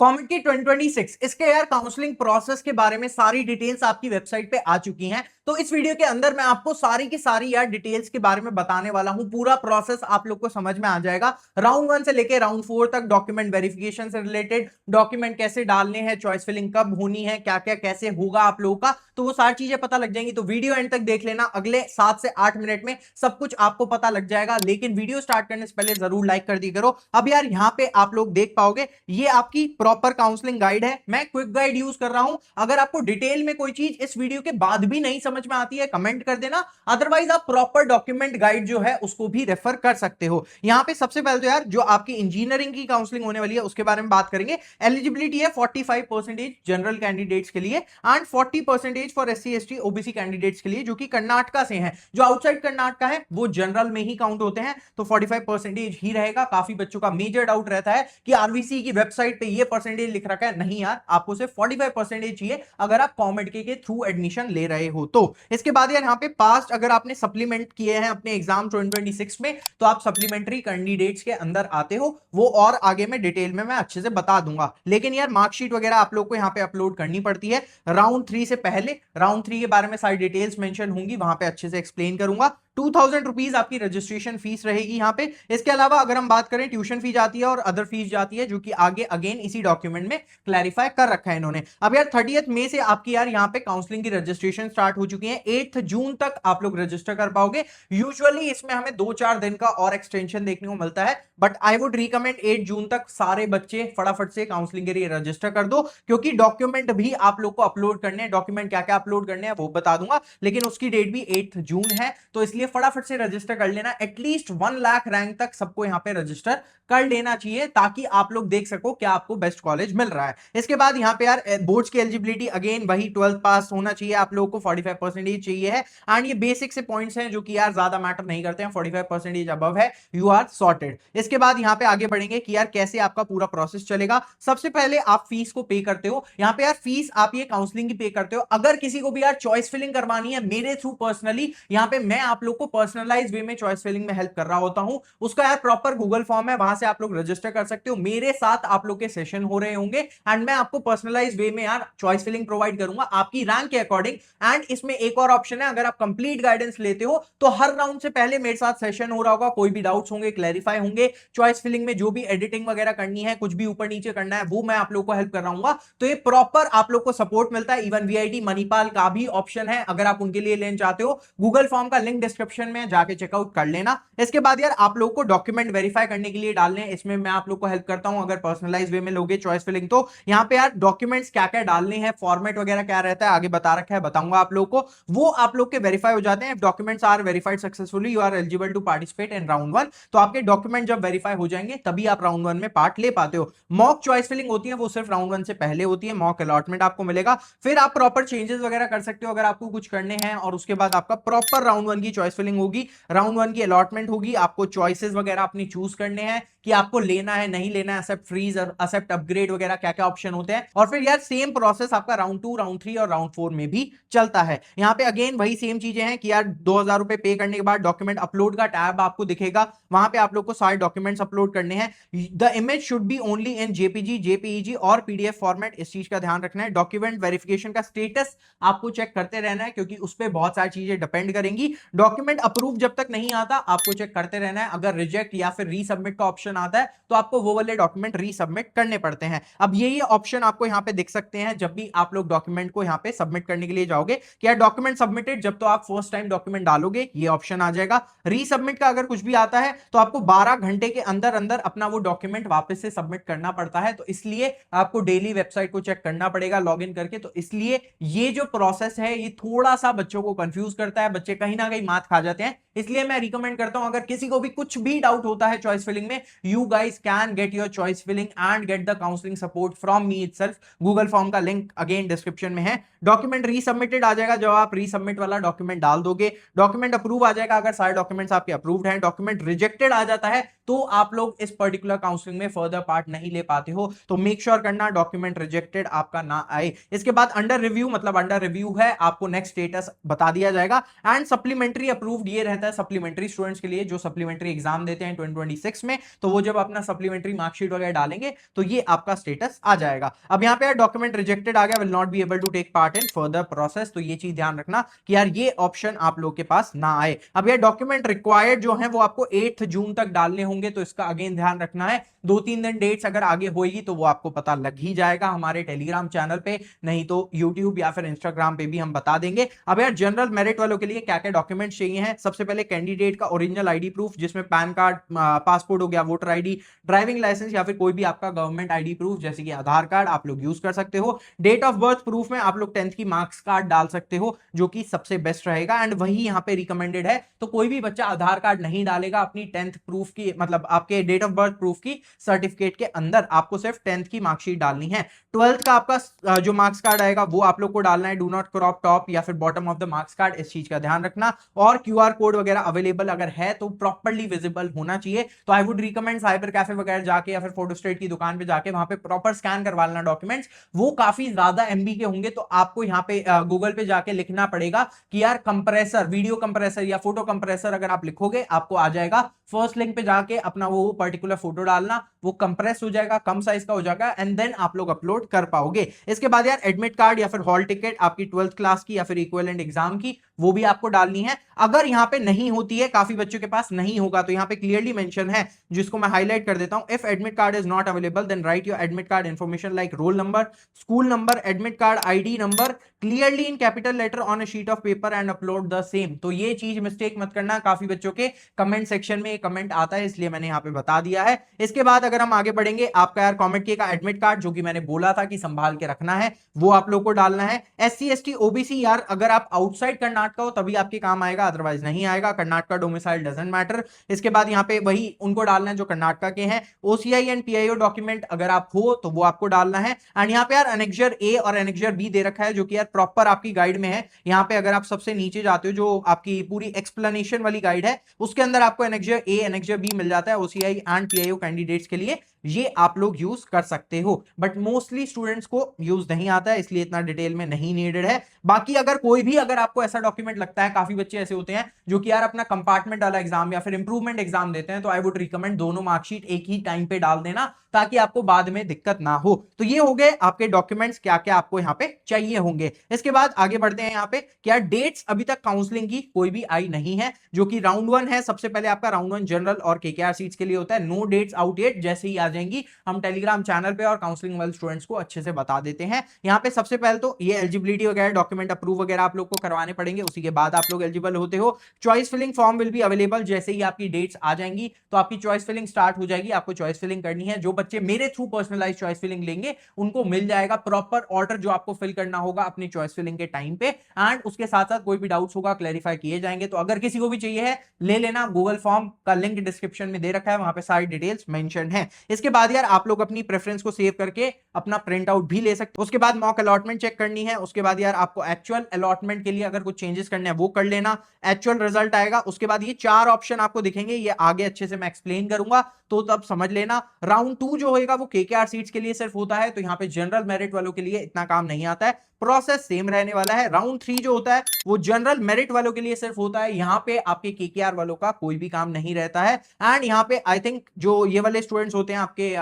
Comet की 2026 इसके यार काउंसलिंग प्रोसेस के बारे में सारी डिटेल्स आपकी वेबसाइट पे आ चुकी हैं। तो इस वीडियो के अंदर मैं आपको सारी की सारी यार डिटेल्स के बारे में बताने वाला हूं। पूरा प्रोसेस आप लोग को समझ में आ जाएगा। राउंड 1 से लेके राउंड 4 तक डॉक्यूमेंट वेरिफिकेशन से रिलेटेड, डॉक्यूमेंट कैसे डालने हैं, चॉइस फिलिंग कब होनी है, क्या क्या कैसे होगा आप लोगों का, तो वो सारी चीजें पता लग जाएंगी। तो वीडियो एंड तक देख लेना, अगले 7 से 8 मिनट में सब कुछ आपको पता लग जाएगा। लेकिन वीडियो स्टार्ट करने से पहले जरूर लाइक कर दी करो। अब यार यहां पे आप लोग देख पाओगे, ये आपकी प्रॉपर काउंसलिंग गाइड है। मैं क्विक गाइड यूज कर रहा हूं। अगर आपको डिटेल में कोई चीज इस वीडियो के बाद भी नहीं समझ में आती है, कमेंट कर देना। अदरवाइज आप प्रॉपर डॉक्यूमेंट गाइड जो है उसको भी रेफर कर सकते हो। यहां पे सबसे पहले तो यार जो आपकी इंजीनियरिंग की काउंसलिंग होने वाली है उसके बारे में बात करेंगे। एलिजिबिलिटी है 45% जनरल कैंडिडेट्स के लिए and 40% for SC ST OBC candidates के लिए, जो कि कर्नाटका से हैं। जो आउटसाइड कर्नाटका है वो जनरल में ही काउंट होते हैं, तो 45% ही रहेगा। काफी बच्चों का मेजर डाउट रहता है कि आरबीसी की वेबसाइट पे ये परसेंटेज लिख रखा है। नहीं यार, आपको सिर्फ 45% चाहिए अगर आप कॉमेड के थ्रू एडमिशन ले रहे हो। तो इसके बाद यार यहाँ पे पास्ट अगर आपने सप्लीमेंट किए हैं अपने एग्जाम 2026 में, तो आप सप्लीमेंट्री कैंडिडेट्स के अंदर आते हो। वो और आगे में डिटेल में मैं अच्छे से बता दूंगा। लेकिन यार मार्कशीट वगैरह आप लोग को यहाँ पे अपलोड करनी पड़ती है राउंड 3 से पहले। राउंड 3 के बारे में सारी डिटेल्स मेंशन होंगी, वहां पे अच्छे से एक्सप्लेन करूंगा। 2000 रुपीज आपकी रजिस्ट्रेशन फीस रहेगी यहाँ पे। इसके अलावा अगर हम बात करें, ट्यूशन फी जाती है और अदर फीस जाती है, जो कि आगे अगेन इसी डॉक्यूमेंट में क्लैरिफाई कर रखा है इन्होंने। अब यार 30 मई से आपकी यार यहाँ पे काउंसलिंग की रजिस्ट्रेशन स्टार्ट हो चुकी है। 8 जून तक आप लोग रजिस्टर कर पाओगे। यूजुअली इसमें हमें 2-4 दिन का और एक्सटेंशन देखने को मिलता है, बट आई वुड रिकमेंड 8 जून तक सारे बच्चे फटाफट से काउंसलिंग के लिए रजिस्टर कर दो, क्योंकि डॉक्यूमेंट भी आप लोग को अपलोड करने हैं। डॉक्यूमेंट क्या क्या अपलोड करने हैं वो बता दूंगा, लेकिन उसकी डेट भी 8 जून है। तो इसलिए फटाफट से रजिस्टर कर लेना। एटलीस्ट 1 लाख रैंक तक सबको यहां पे रजिस्टर कर लेना चाहिए, ताकि आप लोग देख सको क्या आपको बेस्ट कॉलेज मिल रहा है। इसके बाद यहां पे यार बोर्ड्स की एलिजिबिलिटी अगेन वही 12th पास होना चाहिए आप लोगों को, 45% चाहिए है। एंड ये बेसिक से पॉइंट्स हैं जो कि यार ज्यादा मैटर नहीं करते हैं। 45% अबव है, यू आर सॉर्टेड। इसके बाद यहां पे आगे बढ़ेंगे कि यार कैसे आपका पूरा प्रोसेस चलेगा। सबसे पहले आप फीस को पे करते हो। यहां पे यार फीस आप ये काउंसलिंग की पे करते हो। अगर किसी को भी यार चॉइस फिलिंग करवानी है मेरे थ्रू पर्सनली, यहां पे मैं आप लोग को पर्सनलाइज वे में चॉइस फिलिंग में हेल्प कर रहा होता हूं। उसका यार प्रॉपर गूगल फॉर्म है, वहां से आप लोग रजिस्टर कर सकते हो। मेरे साथ आप लोग के सेशन हो रहे होंगे एंड मैं आपको पर्सनलाइज वे में यार चॉइस फिलिंग प्रोवाइड करूंगा आपकी रैंक के अकॉर्डिंग। एंड इसमें एक और ऑप्शन है, अगर आप कंप्लीट गाइडेंस लेते हो तो हर राउंड से पहले मेरे साथ सेशन हो रहा होगा। कोई भी डाउट्स होंगे क्लैरिफाई होंगे। चॉइस फिलिंग में जो भी एडिटिंग वगैरह करनी है, कुछ भी ऊपर नीचे करना है, वो मैं आप लोग को हेल्प कर रहा हूं। तो ये प्रॉपर आप लोग को सपोर्ट मिलता है। इवन वीआईटी मणिपाल का भी ऑप्शन है, अगर आप उनके लिए लेना चाहते हो। गूगल फॉर्म का लिंक डिस्क्रिप्शन में जाके चेकआउट कर लेना। इसके बाद यार आप लोग को डॉक्यूमेंट वेरीफाई करने के लिए डालने हैं, इसमें मैं आप लोग को हेल्प करता हूं। अगर पर्सनलाइज वे में लोगे चॉइस फिलिंग, तो यहां पे यार डॉक्यूमेंट्स क्या क्या डालने हैं, फॉर्मेट वगैरह क्या रहता है, आगे बता रखा है, बताऊंगा आप लोग को। वो आप लोग के वेरीफाई हो जाते हैं। Documents are verified successfully, you are eligible to participate in round 1। तो आपके डॉक्यूमेंट जब वेरीफाई हो जाएंगे तभी आप राउंड 1 में पार्ट ले पाते हो। मॉक चॉइस फिलिंग होती है वो सिर्फ राउंड 1 से पहले होती है। मॉक अलॉटमेंट आपको मिलेगा, फिर आप प्रॉपर चेंजेस वगैरह कर सकते हो अगर आपको कुछ करने हैं। और उसके बाद आपका प्रॉपर राउंड 1 की चॉइस फिलिंग होगी, राउंड 1 की अलॉटमेंट होगी। आपको चॉइसेस वगैरह अपनी चूज करने हैं कि आपको लेना है नहीं लेना है, एक्सेप्ट फ्रीज और एक्सेप्ट अपग्रेड वगैरह क्या क्या ऑप्शन होते हैं। और फिर यार सेम प्रोसेस आपका राउंड 2, राउंड 3 और राउंड 4 में भी चलता है। यहां पे अगेन वही सेम चीजें हैं कि यार 2000 रुपए पे करने के बाद डॉक्यूमेंट अपलोड का टैब आपको दिखेगा। वहां पे आप लोग को सारे डॉक्यूमेंट्स अपलोड करने हैं। The image should be only in JPG, JPEG और पीडीएफ फॉर्मेट, इस चीज का ध्यान रखना है। डॉक्यूमेंट वेरिफिकेशन का स्टेटस आपको चेक करते रहना है, क्योंकि उस पर बहुत सारी चीजें डिपेंड करेंगी। डॉक्यूमेंट अप्रूव जब तक नहीं आता आपको चेक करते रहना है। अगर रिजेक्ट या फिर रीसबमिट का ऑप्शन आता है तो आपको वो वाले डॉक्यूमेंट रीसबमिट करने पड़ते हैं। अब ये ऑप्शन आपको यहां पे दिख सकते हैं जब भी आप लोग डॉक्यूमेंट को यहां पे सबमिट करने के लिए जाओगे कि यार डॉक्यूमेंट सबमिटेड। जब तो आप फर्स्ट टाइम डॉक्यूमेंट डालोगे ये ऑप्शन आ जाएगा। रीसबमिट का अगर कुछ भी आता है तो आपको 12 घंटे के अंदर अंदर अपना वो डॉक्यूमेंट वापस से सबमिट करना पड़ता है। तो इसलिए आपको डेली वेबसाइट को चेक करना पड़ेगा लॉग इन करके। तो इसलिए ये जो प्रोसेस है ये थोड़ा सा बच्चों को कंफ्यूज करता है, बच्चे कहीं ना कहीं मात खा जाते हैं। इसलिए मैं रिकमेंड करता हूं, अगर किसी को भी कुछ भी डाउट होता है चॉइस फिलिंग में, you guys can get your choice filling and get the counselling support from me itself. Google form का लिंक अगेन डिस्क्रिप्शन में है। डॉक्यूमेंट रीसबमिटेड आ जाएगा जब आप रीसबमिट वाला डॉक्यूमेंट डाल दोगे। डॉक्यूमेंट अप्रूव आ जाएगा अगर सारे डॉक्यूमेंट्स आपके अप्रूव्ड हैं। डॉक्यूमेंट रिजेक्टेड आ जाता है तो आप लोग इस पर्टिकुलर काउंसलिंग में फर्दर पार्ट नहीं ले पाते हो। तो मेक श्योर करना डॉक्यूमेंट रिजेक्टेड आपका ना आए। इसके बाद अंडर रिव्यू, मतलब अंडर रिव्यू है, आपको नेक्स्ट स्टेटस बता दिया जाएगा। एंड सप्लीमेंट्री अप्रूव्ड ये रहता है सप्लीमेंट्री स्टूडेंट्स के लिए जो सप्लीमेंट्री एग्जाम देते हैं 2026 में, तो वो जब अपना सप्लीमेंट्री मार्कशीट वगैरह डालेंगे तो ये आपका स्टेटस आ जाएगा। अब यहाँ पे यार डॉक्यूमेंट रिजेक्टेड आ गया, will not be able to take part in further process, तो ये चीज ध्यान रखना कि यार ये ऑप्शन आप लोग के पास ना आए। अब यार डॉक्यूमेंट रिक्वायर्ड जो है वो आपको 8 जून तक डालने होंगे, तो इसका अगेन ध्यान रखना है। 2-3 दिन डेट्स अगर आगे होगी तो वो आपको पता लग ही जाएगा हमारे टेलीग्राम चैनल पे, नहीं तो यूट्यूब या फिर इंस्टाग्राम पे भी हम बता देंगे। अब यार जनरल मेरिट वालों के लिए क्या क्या डॉक्यूमेंट्स चाहिए हैं, सबसे पहले कैंडिडेट का ओरिजिनल आईडी प्रूफ जिसमें पैन कार्ड, पासपोर्ट हो गया, वोटर आईडी, ड्राइविंग लाइसेंस या फिर कोई भी आपका गवर्नमेंट आईडी प्रूफ जैसे कि आधार कार्ड आप लोग यूज कर सकते हो। डेट ऑफ बर्थ प्रूफ में आप लोग 10th की मार्क्स कार्ड डाल सकते हो जो कि सबसे बेस्ट रहेगा एंड वही यहाँ पे रिकमेंडेड है। तो कोई भी बच्चा आधार कार्ड नहीं डालेगा अपनी 10th प्रूफ की, मतलब आपके डेट ऑफ बर्थ प्रूफ की सर्टिफिकेट के अंदर, आपको सिर्फ 10th की मार्कशीट डालनी है। 12th का आपका जो मार्क्स कार्ड आएगा वो आप लोग को डालना है, डू नॉट क्रॉप टॉप या फिर bottom of the marks card, इस चीज का ध्यान रखना। और क्यूआर कोड वगैरह अवेलेबल अगर है तो प्रॉपर्ली विजिबल होना चाहिए, तो I would recommend cyber cafe वगैरह जाके या फिर फोटोस्टेट की दुकान पे जाके वहां पे प्रॉपर स्कैन करवा लेना डॉक्यूमेंट्स। वो काफी ज्यादा एमबी के होंगे तो आपको यहाँ पे गूगल पे जाके लिखना पड़ेगा कि यार कंप्रेसर, वीडियो कंप्रेसर या फोटो कंप्रेसर अगर आप लिखोगे आपको आ जाएगा। फर्स्ट लिंक पे जाके अपना वो पर्टिकुलर फोटो डालना, वो कंप्रेस हो जाएगा, कम साइज का हो जाएगा एंड देन आप लोग अपलोड कर पाओगे। इसके बाद यार एडमिट कार्ड या फिर हॉल टिकट आपकी 12th क्लास की या फिर इक्विवेलेंट एग्जाम की, वो भी आपको डालनी है। अगर यहाँ पे नहीं होती है, काफी बच्चों के पास नहीं होगा, तो यहाँ पे क्लियरली मेंशन है जिसको मैं हाईलाइट कर देता हूं, if admit card is not available then write your admit card information like roll number, school number, admit card ID number clearly in capital letter on a sheet of paper and upload the same. तो ये चीज mistake मत करना, काफी बच्चों के comment section में comment आता है इसलिए मैंने यहाँ पे बता दिया है। इसके बाद अगर हम आगे बढ़ेंगे, आपका यार कॉमेंट किए का एडमिट कार्ड जो कि मैंने बोला था कि संभाल के रखना है, वो आप लोग को डालना है। SC ST OBC यार अगर आप आउटसाइड कर्नाटका हो तभी आपके काम आएगा, अदरवाइज नहीं आएगा। Karnataka domicile doesn't matter. इसके बाद यहाँ पे वही उनको डालना है जो कर्नाटका के हैं। OCI एंड PIO डॉक्यूमेंट अगर आप हो तो वो आपको डालना है। एंड यहाँ पे यार एनेक्जर A और एनेक्जर B दे रखा है जो कि यार प्रॉपर आपकी गाइड में है। यहाँ पे अगर आप सबसे नीचे जाते हो जो आपकी पूरी एक्सप्लेनेशन वाली गाइड है उसके अंदर आपको एनेक्जर A एनेक्जर B मिल जाता है OCI एंड PIO कैंडिडेट्स के लिए, ये आप लोग यूज कर सकते हो। बट मोस्टली स्टूडेंट्स को यूज नहीं आता है इसलिए इतना डिटेल में नहीं नीडेड है। बाकी अगर कोई भी अगर आपको ऐसा डॉक्यूमेंट लगता है, काफी बच्चे ऐसे होते हैं जो कि यार अपना कंपार्टमेंट वाला एग्जाम या फिर इंप्रूवमेंट एग्जाम देते हैं, तो आई वुड रिकमेंड दोनों मार्कशीट एक ही टाइम पे डाल देना ताकि आपको बाद में दिक्कत ना हो। तो ये हो गए आपके डॉक्यूमेंट्स क्या क्या आपको यहाँ पे चाहिए होंगे। इसके बाद आगे बढ़ते हैं यहाँ पे, क्या डेट्स अभी तक काउंसलिंग की कोई भी आई नहीं है, जो कि राउंड 1 है। सबसे पहले आपका राउंड 1 जनरल और केकेआर सीट्स के लिए होता है। नो डेट्स आउट येट, जैसे ही आ जाएंगी हम टेलीग्राम चैनल पे और काउंसलिंग वाले स्टूडेंट्स को अच्छे से बता देते हैं। यहाँ पे सबसे पहले तो ये एलिजिबिलिटी वगैरह डॉक्यूमेंट अप्रूव वगैरह आप लोग को करवाने पड़ेंगे, उसी के बाद आप लोग एलिजिबल होते हो। Choice filling form will be available, जैसे ही आपकी डेट्स आ जाएंगी तो आपकी चॉइस फिलिंग स्टार्ट हो जाएगी। आपको चॉइस फिलिंग करनी है, जो बच्चे मेरे थ्रू पर्सनलाइज चॉइस फिलिंग लेंगे उनको मिल जाएगा प्रॉपर ऑर्डर जो आपको फिल करना होगा अपनी चॉइस फिलिंग के टाइम पे। एंड उसके साथ साथ कोई भी डाउट्स होगा क्लैरिफाई किए जाएंगे। तो अगर किसी को भी चाहिए है ले लेना, गूगल फॉर्म का लिंक डिस्क्रिप्शन में दे रखा है, वहां पे सारी डिटेल्स मेंशन है। इसके बाद यार आप लोग अपनी प्रेफरेंस को सेव करके अपना प्रिंट आउट भी ले सकते हो। उसके बाद मॉक अलॉटमेंट चेक करनी है। उसके बाद यार आपको एक्चुअल अलॉटमेंट के लिए अगर कुछ चेंजेस करने हैं वो कर लेना, एक्चुअल रिजल्ट आएगा। उसके बाद ये 4 ऑप्शन आपको दिखेंगे, ये आगे अच्छे से मैं एक्सप्लेन करूंगा तो तब समझ लेना। राउंड 2 जो होगा वो केकेआर सीट्स के लिए सिर्फ होता है, तो यहाँ पे जनरल मेरिट वालों के लिए इतना काम नहीं आता है, प्रोसेस सेम रहने वाला है। राउंड 3 जो होता है वो जनरल मेरिट वालों के लिए सिर्फ होता है, यहाँ पे आपके केकेआर वालों का कोई भी काम नहीं रहता है। एंड यहाँ पे आई थिंक जो ये वाले स्टूडेंट्स होते हैं आपके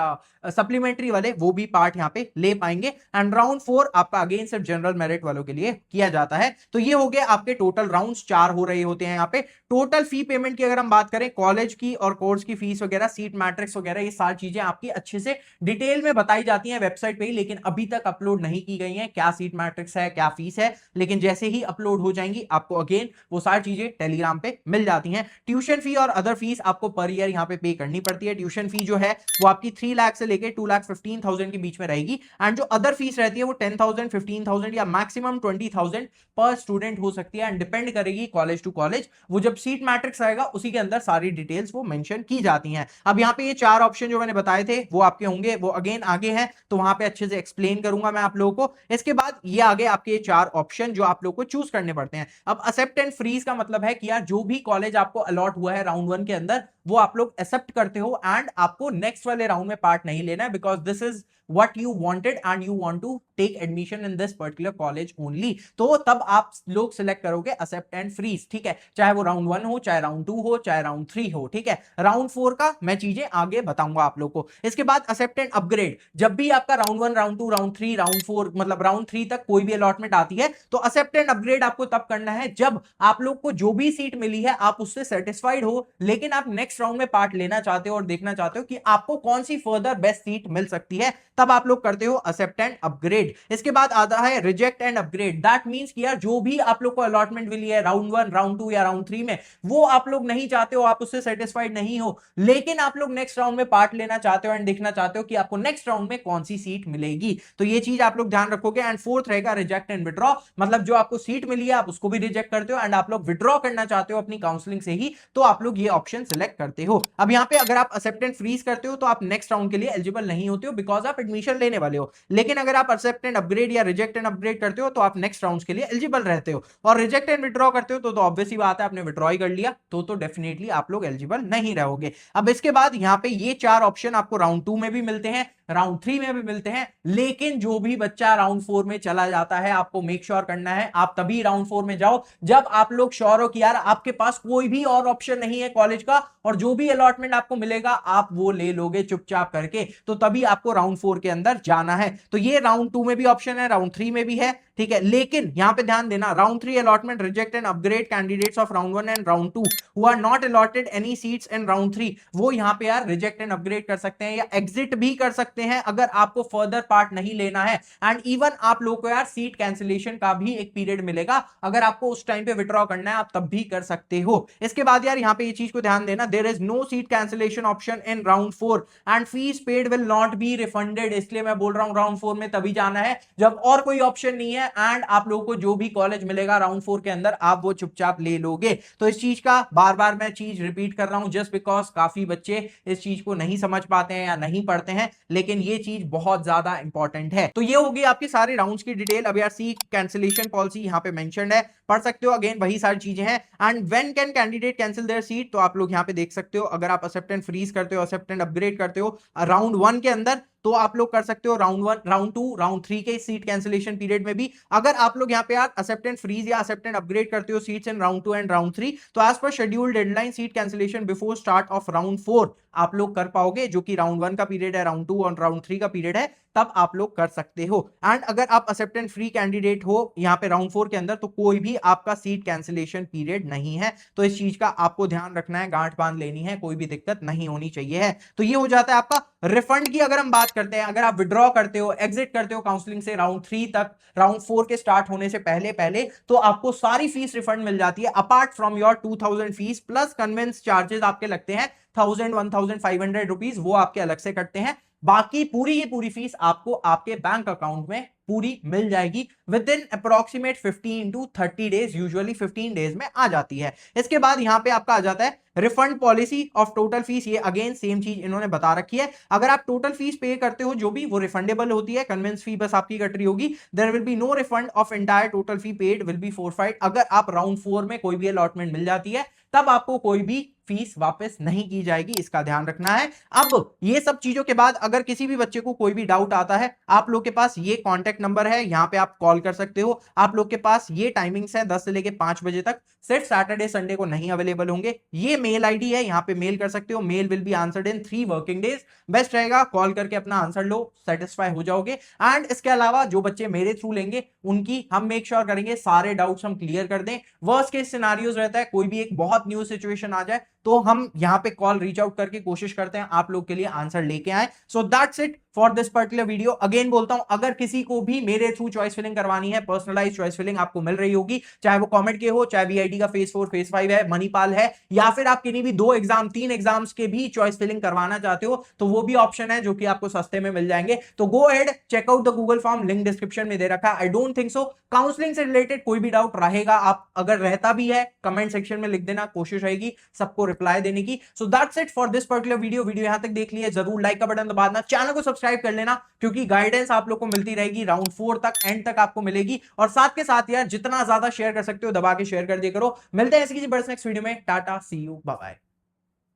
सप्लीमेंट्री वाले, वो भी पार्ट यहाँ पे ले पाएंगे। एंड राउंड 4 आपका अगेन सिर्फ जनरल मेरिट वालों के लिए किया जाता है। तो ये हो गया आपके टोटल राउंड्स 4 हो रहे होते हैं। यहाँ पे टोटल फी पेमेंट की अगर हम बात करें, कॉलेज की और कोर्स की फीस वगैरह, सीट मैट्रिक्स वगैरह, ये सारी चीजें आपकी अच्छे से डिटेल में बताई जाती हैं वेबसाइट पे ही, लेकिन अभी तक अपलोड नहीं की गई हैं। क्या सीट मैट्रिक्स है, क्या फीस है, लेकिन जैसे ही अपलोड हो जाएंगी आपको अगेन वो सारी चीजें टेलीग्राम पे मिल जाती हैं। ट्यूशन फी और अदर फीस आपको पर ईयर यहाँ पे करनी पड़ती है। ट्यूशन फी जो है वो आपकी 3 लाख से लेके 2,15,000 के बीच में रहेगी। एंड जो अदर फीस रहती है वो 10,000, 15,000 या मैक्सिमम 20,000 पर स्टूडेंट हो सकती है। एंड डिपेंड करेगी कॉलेज टू कॉलेज। वो जब सीट मैट्रिक्स आएगा उसी के अंदर सारी डिटेल्स वो मेंशन की जाती हैं। अब यहाँ पे ये 4 ऑप्शन जो मैंने बताए थे वो आपके होंगे, वो अगेन आगे हैं तो वहां पे अच्छे से एक्सप्लेन करूंगा मैं आप लोगों को। इसके बाद ये आगे आपके 4 ऑप्शन जो आप लोग को चूज करने पड़ते हैं। अब एक्सेप्ट एंड फ्रीज का मतलब है कि यार जो भी कॉलेज आपको अलॉट हुआ है राउंड 1 के अंदर वो आप लोग एक्सेप्ट करते हो एंड आपको नेक्स्ट वाले राउंड में पार्ट नहीं लेना है, because this is what you wanted and you want to take admission in this particular college only, तो तब आप लोग सिलेक्ट करोगे एक्सेप्ट एंड फ्रीज, ठीक है, चाहे वो राउंड 1 हो, चाहे राउंड 2 हो, चाहे राउंड 3 हो, ठीक है। राउंड 4 का मैं चीजें आगे बताऊंगा आप लोग को। इसके बाद एक्सेप्ट एंड अपग्रेड, जब भी आपका राउंड 1, राउंड 2, राउंड 3, राउंड 4 मतलब राउंड 3 तक कोई भी अलॉटमेंट आती है तो एक्सेप्ट एंड अपग्रेड आपको तब करना है जब आप लोग को जो भी सीट मिली है आप उससे सेटिस्फाइड हो, लेकिन आप नेक्स्ट राउंड में पार्ट लेना चाहते हो और देखना चाहते हो कि आपको कौन सी फर्दर बेस्ट सीट मिल सकती है, तब आप लोग करते हो एक्सेप्ट एंड अपग्रेड। इसके बाद आता है reject and upgrade, that means कि यार जो भी आप लोग को अलॉटमेंट मिली है राउंड 1, राउंड 2 या राउंड 3 में, वो आप लोग नहीं चाहते हो, आप उससे सेटिस्फाइड नहीं हो, लेकिन आप लोग नेक्स्ट राउंड में पार्ट लेना चाहते हो एंड देखना चाहते हो कि आपको नेक्स्ट राउंड में कौन सी सीट मिलेगी, तो ये चीज आप लोग ध्यान रखोगे। एंड फोर्थ रहेगा रिजेक्ट एंड विड्रॉ, मतलब जो आपको सीट मिली है आप उसको भी रिजेक्ट करते हो एंड आप लोग विड्रॉ करना चाहते हो अपनी काउंसलिंग से ही, तो आप लोग ये ऑप्शन सिलेक्ट करते हो। अब यहां पे अगर आप एक्सेप्ट एंड फ्रीज करते हो तो आप नेक्स्ट राउंड के लिए एलिजिबल नहीं होते हो बिकॉज आप एडमिशन लेने वाले हो, लेकिन अगर आप एक्सेप्ट एंड अपग्रेड या रिजेक्ट एंड अपग्रेड करते हो तो आप नेक्स्ट राउंड के लिए एलिजिबल रहते हो, और रिजेक्ट एंड विड्रॉ करते हो तो ऑब्वियस ही बात है आपने विड्रॉ ही कर लिया तो डेफिनेटली आप लोग एलिजिबल नहीं रहोगे। अब इसके बाद यहां पे ये 4 ऑप्शन आपको राउंड 2 में भी मिलते हैं, राउंड 3 में भी मिलते हैं, लेकिन जो भी बच्चा राउंड 4 में चला जाता है आपको मेक श्योर करना है आप तभी राउंड 4 में जाओ जब आप लोग श्योर हो कि यार आपके पास कोई भी और ऑप्शन नहीं है कॉलेज का और जो भी अलॉटमेंट आपको मिलेगा आप वो ले लोगे चुपचाप करके, तो तभी आपको राउंड 4 के अंदर जाना है। तो ये राउंड 2 में भी ऑप्शन है, राउंड 3 में भी है, ठीक है, लेकिन यहां पे ध्यान देना round 3 allotment reject and upgrade candidates of round 1 and round 2 who are not allotted any seats in round 3, वो यहां पे यार रिजेक्ट एंड अपग्रेड कर सकते हैं या एग्जिट भी कर सकते हैं अगर आपको फर्दर पार्ट नहीं लेना है। एंड इवन आप लोगों को यार सीट कैंसिलेशन का भी एक पीरियड मिलेगा, अगर आपको उस टाइम पे विड्रॉ करना है आप तब भी कर सकते हो। इसके बाद यार यहां पे ये चीज को ध्यान देना, there is no seat cancellation option in round 4 and fees paid will not be refunded, इसलिए मैं बोल रहा हूं राउंड 4 में तभी जाना है जब और कोई ऑप्शन नहीं है एंड आप लोगों को जो भी कॉलेज मिलेगा राउंड 4 के अंदर आप वो चुपचाप ले लोगे। तो इस चीज का बार बार मैं चीज रिपीट कर रहा हूं जस्ट बिकॉज काफी बच्चे इस चीज को नहीं समझ पाते हैं या नहीं पढ़ते हैं, लेकिन ये चीज बहुत ज्यादा इंपॉर्टेंट है। तो ये होगी आपकी सारे राउंड्स की डिटेल। अब यार सी कैंसिलेशन पॉलिसी यहां पे मेंशन्ड है, पढ़ सकते हो, अगेन वही सारी चीजें हैं। And when can candidate cancel there seat, तो आप लोग यहां पे देख सकते हो, अगर आप एक्सेप्ट एंड फ्रीज करते हो, एक्सेप्ट एंड अपग्रेड करते हो राउंड 1 के अंदर तो आप लोग कर सकते हो राउंड 1, राउंड 2, राउंड 3 के सीट कैंसिलेशन पीरियड में भी। अगर आप लोग यहां पे यार एक्सेप्ट एंड फ्रीज या एक्सेप्ट एंड अपग्रेड करते हो seats in round 2 and round 3 तो as per schedule deadline seat cancellation before start of round 4 आप लोग कर पाओगे, जो कि राउंड 1 का पीरियड है, राउंड 2 और राउंड 3 का पीरियड है, तब आप लोग कर सकते हो। एंड अगर आप एक्सेप्ट एंड फ्री कैंडिडेट हो यहां पे राउंड 4 के अंदर तो कोई भी आपका सीट कैंसिलेशन पीरियड नहीं है, तो इस चीज का आपको ध्यान रखना है, गांठ बांध लेनी है, कोई भी दिक्कत नहीं होनी चाहिए है। तो ये हो जाता है आपका रिफंड की। अगर हम बात करते हैं, अगर आप विड्रॉ करते हो, एग्जिट करते हो काउंसलिंग से राउंड 3 तक, राउंड 4 के स्टार्ट होने से पहले पहले, तो आपको सारी फीस रिफंड मिल जाती है apart from your 2000 fees plus convenience charges आपके लगते हैं 1500 रुपीज, वो आपके अलग से कटते हैं। बाकी पूरी की पूरी फीस आपको आपके बैंक अकाउंट में पूरी मिल जाएगी with in approximate 15 to 30 days, usually 15 days में आ जाती है। इसके बाद यहां पे आपका आ जाता है refund policy of total fees, ये अगेन सेम चीज इन्होंने बता रखी है। अगर आप टोटल फीस पे करते हो जो भी वो रिफंडेबल होती है, कन्वेंस फी बस आपकी कट रही होगी, there will be no refund of entire total fee paid will be forfeited. अगर आप राउंड 4 में कोई भी अलॉटमेंट मिल जाती है तब आपको कोई भी फीस वापस नहीं की जाएगी, इसका ध्यान रखना है। अब ये सब चीजों के बाद अगर किसी भी बच्चे को कोई भी डाउट आता है, आप लोग के पास ये कॉन्टेक्ट नंबर है, यहां पे आप कॉल कर सकते हो। आप लोग के पास ये टाइमिंग्स है 10 से लेके 5 बजे तक, सिर्फ सैटरडे संडे को नहीं अवेलेबल होंगे। ये मेल आईडी है, यहां पे मेल कर सकते हो, mail will be answered in 3 working days. Best रहेगा कॉल करके अपना आंसर लो, सेटिस्फाई हो जाओगे। एंड इसके अलावा जो बच्चे मेरे थ्रू लेंगे उनकी हम मेक श्योर करेंगे सारे डाउट्स हम क्लियर कर दें। वर्स्ट केस सिनेरियोज रहता है कोई भी एक बहुत न्यू सिचुएशन आ जाए तो हम यहां पे कॉल रीच आउट करके कोशिश करते हैं आप लोग के लिए आंसर लेके आए। So that's it for this particular video. Again बोलता हूं, अगर किसी को भी मेरे थ्रू चॉइस फिलिंग करवानी है, पर्सनलाइज चॉइस फिलिंग आपको मिल रही होगी, चाहे वो कॉमेंट के हो, चाहे वीआईटी का फेज 4 फेज 5 है, मणिपाल है, या फिर आप किन्हीं भी 2 एग्जाम 3 एग्जाम्स के भी चॉइस फिलिंग करवाना चाहते हो तो वो भी ऑप्शन है जो कि आपको सस्ते में मिल जाएंगे। तो go ahead, check out the Google form, link description में दे रखा है। I don't think so counselling से रिलेटेड कोई भी डाउट रहेगा, आप अगर रहता भी है कमेंट सेक्शन में लिख देना, कोशिश रहेगी सबको रिप्लाई देने की। So that's it for this particular video. Video यहां तक देख लिया, जरूर लाइक का बटन दबा देना, चैनल को सब्सक्राइब कर लेना, क्योंकि गाइडेंस आप लोग को मिलती रहेगी राउंड 4 तक, एंड तक आपको मिलेगी। और साथ के साथ यार जितना ज्यादा शेयर कर सकते हो दबा के शेयर कर दिया करो। मिलते हैं ऐसी किसी बड़े नेक्स्ट वीडियो में। टाटा, सी यू, बाय बाय।